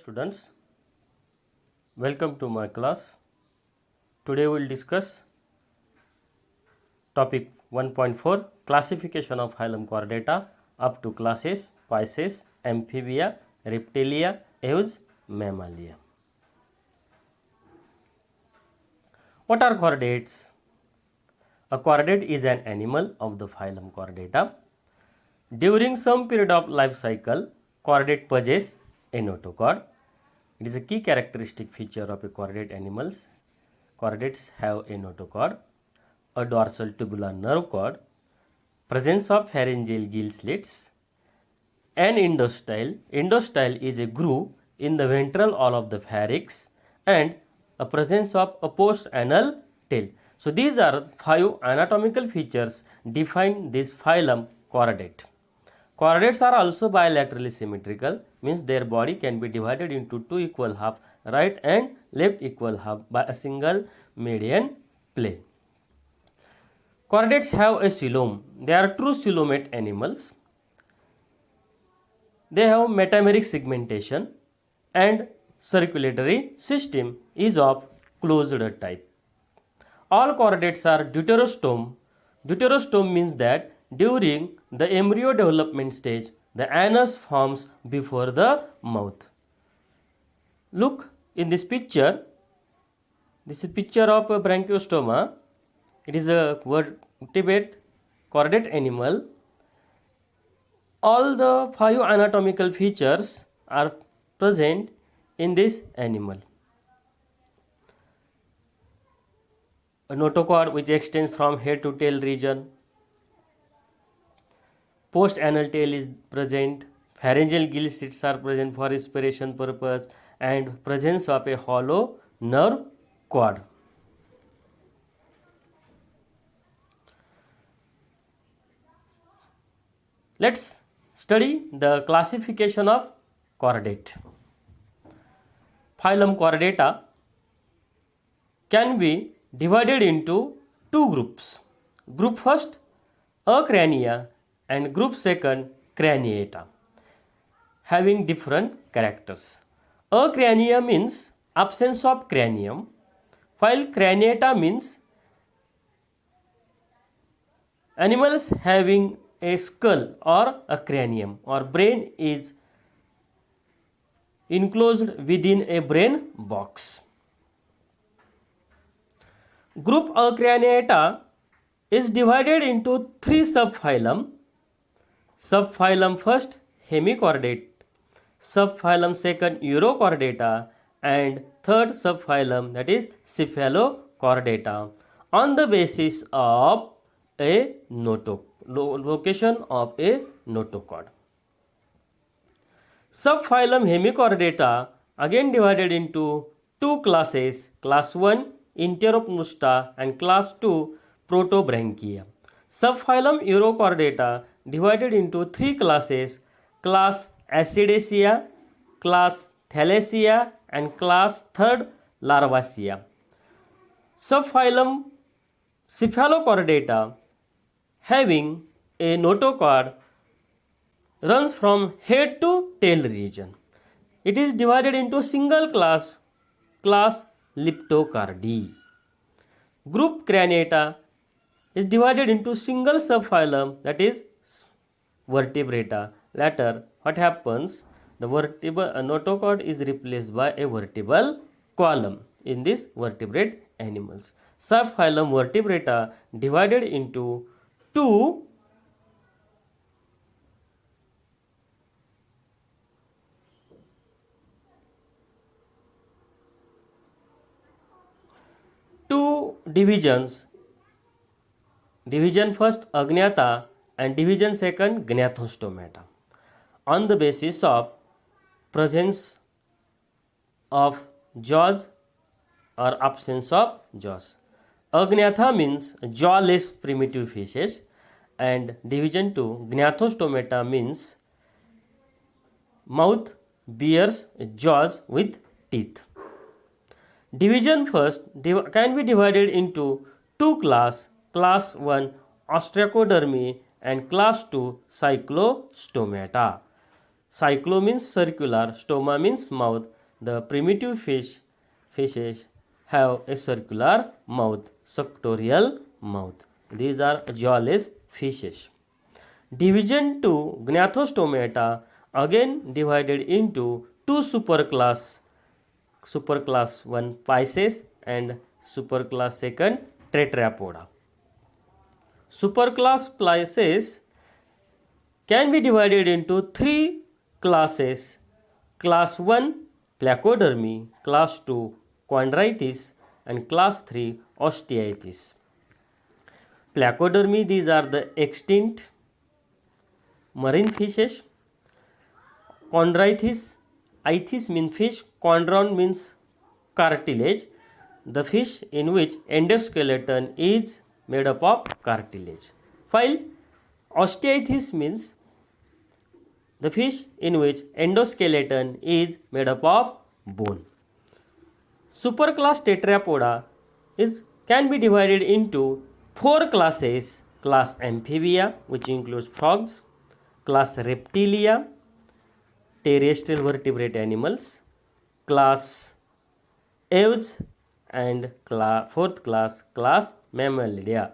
students, welcome to my class. Today we will discuss topic 1.4 classification of phylum Chordata up to classes Pisces, Amphibia, Reptilia, Aves, Mammalia. What are chordates? A chordate is an animal of the phylum Chordata. During some period of life cycle, chordate possess a notochord. It is a key characteristic feature of a chordate animals. Chordates have a notochord, a dorsal tubular nerve cord, presence of pharyngeal gill slits, and endostyle. Endostyle is a groove in the ventral wall of the pharynx and a presence of a post-anal tail. So these are 5 anatomical features define this phylum chordate. Chordates are also bilaterally symmetrical, means their body can be divided into two equal halves, right and left equal half, by a single median plane. Chordates have a coelom. They are true coelomate animals. They have metameric segmentation and circulatory system is of closed type. All chordates are deuterostome. Deuterostome means that during the embryo development stage, the anus forms before the mouth. Look in this picture. This is a picture of a branchiostoma. It is a vertebrate chordate animal. All the 5 anatomical features are present in this animal. A notochord which extends from head to tail region. Post-anal tail is present. Pharyngeal gill slits are present for respiration purpose, and presence of a hollow nerve cord. Let's study the classification of chordate. Phylum Chordata can be divided into two groups. Group first, Acrania, and group second, Craniata, having different characters. Acrania means absence of cranium, while Craniata means animals having a skull or a cranium, or brain is enclosed within a brain box. Group Acraniata is divided into 3 subphylum. Subphylum first, Hemichordate, subphylum second, Urochordata, and third subphylum, that is Cephalochordata, on the basis of a location of a notochord. Subphylum Hemichordata again divided into 2 classes, class 1 Enteropnusta and class 2 Protobranchia. Subphylum Urochordata divided into 3 classes, class Acidaceae, class Thalassae, and class 3rd Larvaceae. Subphylum Cephalochordata, having a notochord, runs from head to tail region. It is divided into single class, class Leptocardi. Group Craniata is divided into single subphylum, that is Vertebrata. Later, what happens? The notochord is replaced by a vertebral column in these vertebrate animals. Subphylum Vertebrata divided into 2 divisions. Division first Agnatha and division second Gnathostomata, on the basis of presence of jaws or absence of jaws. Agnatha means jawless primitive fishes, and division 2 Gnathostomata means mouth bears jaws with teeth. Division first can be divided into 2 class, class 1 Ostracodermi and class 2 Cyclostomata. Cyclo means circular, stoma means mouth. The primitive fishes have a circular mouth, suctorial mouth. These are jawless fishes. Division to Gnathostomata again divided into two superclass 1 Pisces and superclass 2 Tetrapoda. Superclass Pisces can be divided into three classes: class 1 Placodermi, class 2 Chondrites, and class 3 Osteitis. Placodermi, these are the extinct marine fishes. Chondrites, ichthys means fish, chondron means cartilage, the fish in which endoskeleton is made up of cartilage. While Osteitis means the fish in which endoskeleton is made up of bone. Superclass Tetrapoda can be divided into four classes: class Amphibia, which includes frogs; class Reptilia, terrestrial vertebrate animals; class Aves; and fourth class Mammalia.